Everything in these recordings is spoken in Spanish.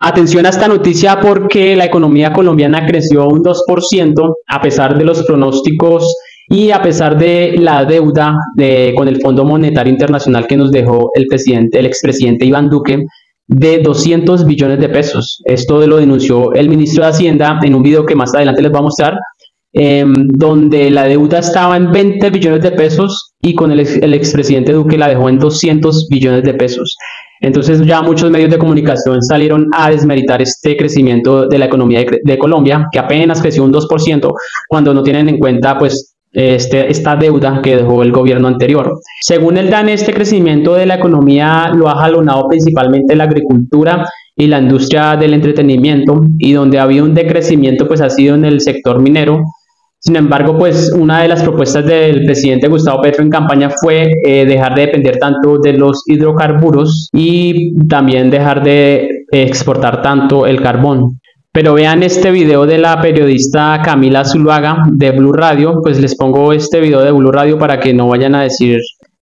Atención a esta noticia porque la economía colombiana creció un 2% a pesar de los pronósticos y a pesar de la deuda con el Fondo Monetario Internacional que nos dejó el expresidente Iván Duque de 200 billones de pesos. Esto lo denunció el ministro de Hacienda en un video que más adelante les voy a mostrar, donde la deuda estaba en 20 billones de pesos y con el expresidente Duque la dejó en 200 billones de pesos. Entonces ya muchos medios de comunicación salieron a desmeritar este crecimiento de la economía de Colombia, que apenas creció un 2%, cuando no tienen en cuenta pues esta deuda que dejó el gobierno anterior. Según el DANE, este crecimiento de la economía lo ha jalonado principalmente la agricultura y la industria del entretenimiento, y donde ha habido un decrecimiento pues ha sido en el sector minero. Sin embargo, pues una de las propuestas del presidente Gustavo Petro en campaña fue dejar de depender tanto de los hidrocarburos y también dejar de exportar tanto el carbón. Pero vean este video de la periodista Camila Zuluaga de Blue Radio. Pues les pongo este video de Blue Radio para que no vayan a decir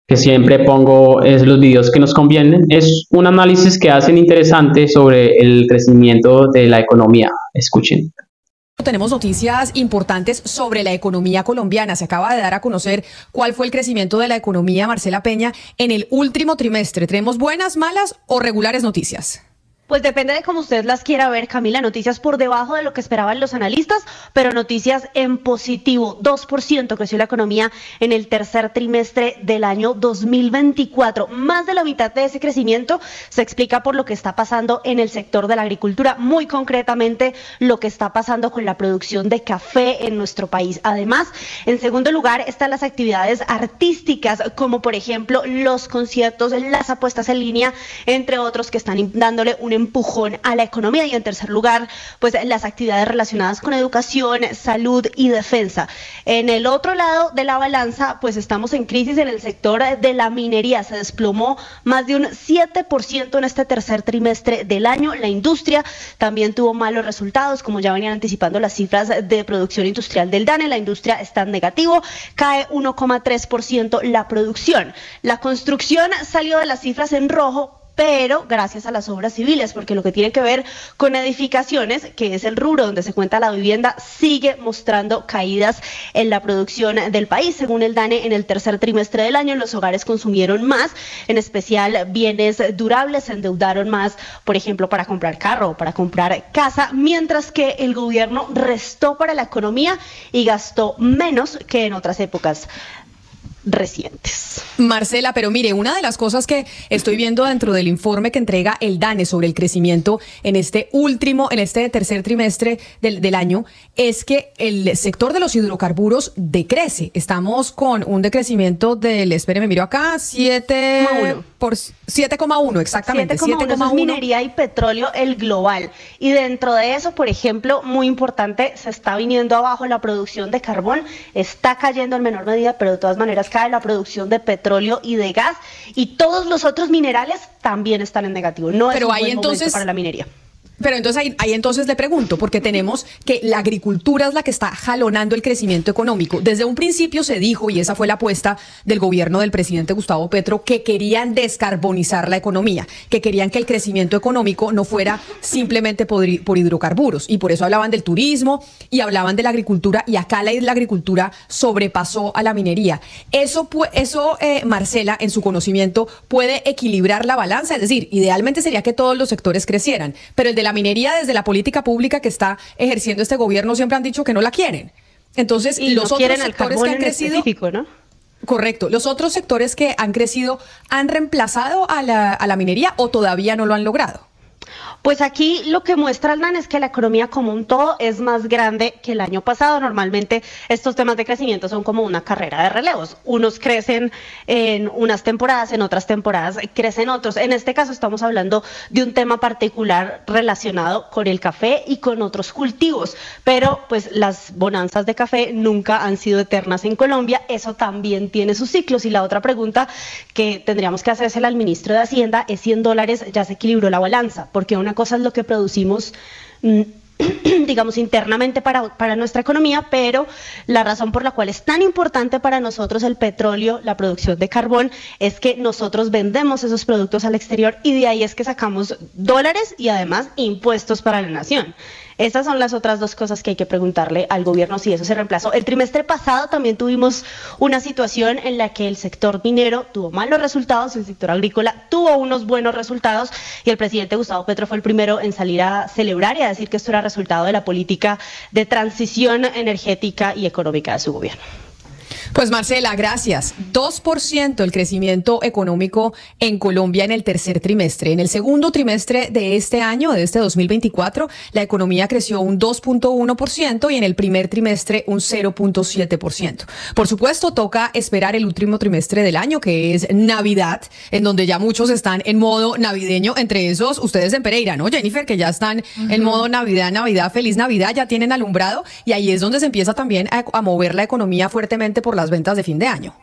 que siempre pongo los videos que nos convienen. Es un análisis que hacen interesante sobre el crecimiento de la economía. Escuchen. Tenemos noticias importantes sobre la economía colombiana. Se acaba de dar a conocer cuál fue el crecimiento de la economía, Marcela Peña, en el último trimestre. ¿Tenemos buenas, malas o regulares noticias? Pues depende de cómo usted las quiera ver, Camila. Noticias por debajo de lo que esperaban los analistas, pero noticias en positivo. 2% creció la economía en el tercer trimestre del año 2024. Más de la mitad de ese crecimiento se explica por lo que está pasando en el sector de la agricultura, muy concretamente lo que está pasando con la producción de café en nuestro país. Además, en segundo lugar están las actividades artísticas, como por ejemplo los conciertos, las apuestas en línea, entre otros, que están dándole un empujón a la economía. Y en tercer lugar, pues las actividades relacionadas con educación, salud y defensa. En el otro lado de la balanza, pues estamos en crisis en el sector de la minería. Se desplomó más de un 7% en este tercer trimestre del año. La industria también tuvo malos resultados, como ya venían anticipando las cifras de producción industrial del DANE. La industria está en negativo, cae 1,3% la producción. La construcción salió de las cifras en rojo, pero gracias a las obras civiles, porque lo que tiene que ver con edificaciones, que es el rubro donde se cuenta la vivienda, sigue mostrando caídas en la producción del país. Según el DANE, en el tercer trimestre del año los hogares consumieron más, en especial bienes durables, se endeudaron más, por ejemplo, para comprar carro o para comprar casa, mientras que el gobierno restó para la economía y gastó menos que en otras épocas recientes. Marcela, pero mire, una de las cosas que estoy viendo dentro del informe que entrega el DANE sobre el crecimiento en este tercer trimestre del año, es que el sector de los hidrocarburos decrece. Estamos con un decrecimiento del, espéreme, miro acá, 7,1, exactamente. 7,1 es minería y petróleo, el global. Y dentro de eso, por ejemplo, muy importante, se está viniendo abajo la producción de carbón, está cayendo en menor medida, pero de todas maneras cae la producción de petróleo y de gas, y todos los otros minerales también están en negativo. No es un buen momento para la minería. Pero entonces ahí entonces le pregunto, porque tenemos que la agricultura es la que está jalonando el crecimiento económico. Desde un principio se dijo, y esa fue la apuesta del gobierno del presidente Gustavo Petro, que querían descarbonizar la economía, que querían que el crecimiento económico no fuera simplemente por hidrocarburos. Y por eso hablaban del turismo y hablaban de la agricultura, y acá la agricultura sobrepasó a la minería. Eso Marcela, en su conocimiento, puede equilibrar la balanza. Es decir, idealmente sería que todos los sectores crecieran, pero el de la minería, desde la política pública que está ejerciendo este gobierno, siempre han dicho que no la quieren. Entonces, y los otros sectores que han crecido, ¿no? Correcto. ¿Los otros sectores que han crecido han reemplazado a la minería o todavía no lo han logrado? Pues aquí lo que muestra el DANE es que la economía como un todo es más grande que el año pasado. Normalmente estos temas de crecimiento son como una carrera de relevos. Unos crecen en unas temporadas, en otras temporadas crecen otros. En este caso estamos hablando de un tema particular relacionado con el café y con otros cultivos. Pero pues las bonanzas de café nunca han sido eternas en Colombia. Eso también tiene sus ciclos. Y la otra pregunta que tendríamos que hacérsela al ministro de Hacienda es si en dólares ya se equilibró la balanza, porque una cosa es lo que producimos digamos, internamente para nuestra economía, pero la razón por la cual es tan importante para nosotros el petróleo, la producción de carbón, es que nosotros vendemos esos productos al exterior y de ahí es que sacamos dólares y además impuestos para la nación. Esas son las otras dos cosas que hay que preguntarle al gobierno si eso se reemplazó. El trimestre pasado también tuvimos una situación en la que el sector minero tuvo malos resultados, el sector agrícola tuvo unos buenos resultados y el presidente Gustavo Petro fue el primero en salir a celebrar y a decir que esto era resultado de la política de transición energética y económica de su gobierno. Pues Marcela, gracias. 2% el crecimiento económico en Colombia en el tercer trimestre. En el segundo trimestre de este año, de este 2024, la economía creció un 2.1% y en el primer trimestre un 0.7%. Por supuesto, toca esperar el último trimestre del año, que es Navidad, en donde ya muchos están en modo navideño, entre esos ustedes en Pereira, ¿no, Jennifer? Que ya están en modo Navidad, feliz Navidad, ya tienen alumbrado y ahí es donde se empieza también a mover la economía fuertemente por las ventas de fin de año.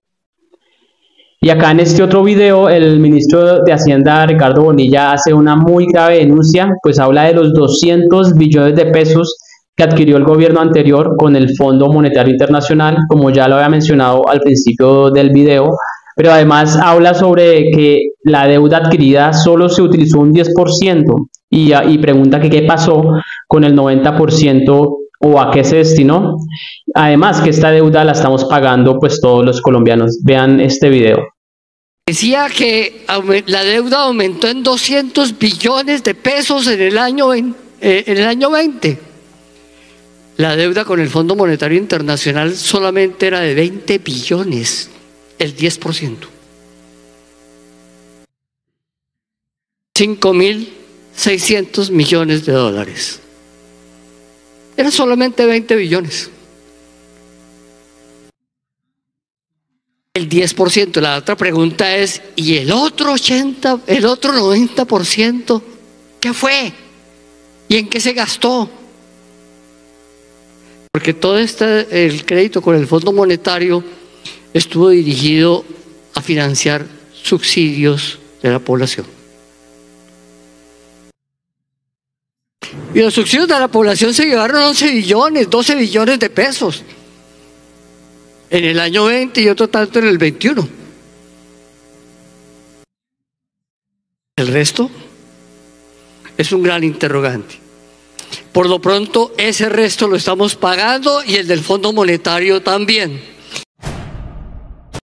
Y acá en este otro video, el ministro de Hacienda, Ricardo Bonilla, hace una muy grave denuncia, pues habla de los 200 billones de pesos que adquirió el gobierno anterior con el Fondo Monetario Internacional, como ya lo había mencionado al principio del video, pero además habla sobre que la deuda adquirida solo se utilizó un 10% y pregunta que qué pasó con el 90% o a qué se destinó. Además que esta deuda la estamos pagando pues todos los colombianos. Vean este video. Decía que la deuda aumentó en 200 billones de pesos en el año 20. La deuda con el Fondo Monetario Internacional solamente era de 20 billones, el 10%. 5.600 millones de dólares. Era solamente 20 billones. El 10%. La otra pregunta es, ¿y el otro 90%? ¿Qué fue? ¿Y en qué se gastó? Porque todo el crédito con el Fondo Monetario estuvo dirigido a financiar subsidios de la población. Y los subsidios de la población se llevaron 11 billones, 12 billones de pesos en el año 20 y otro tanto en el 21. El resto es un gran interrogante. Por lo pronto, ese resto lo estamos pagando y el del Fondo Monetario también.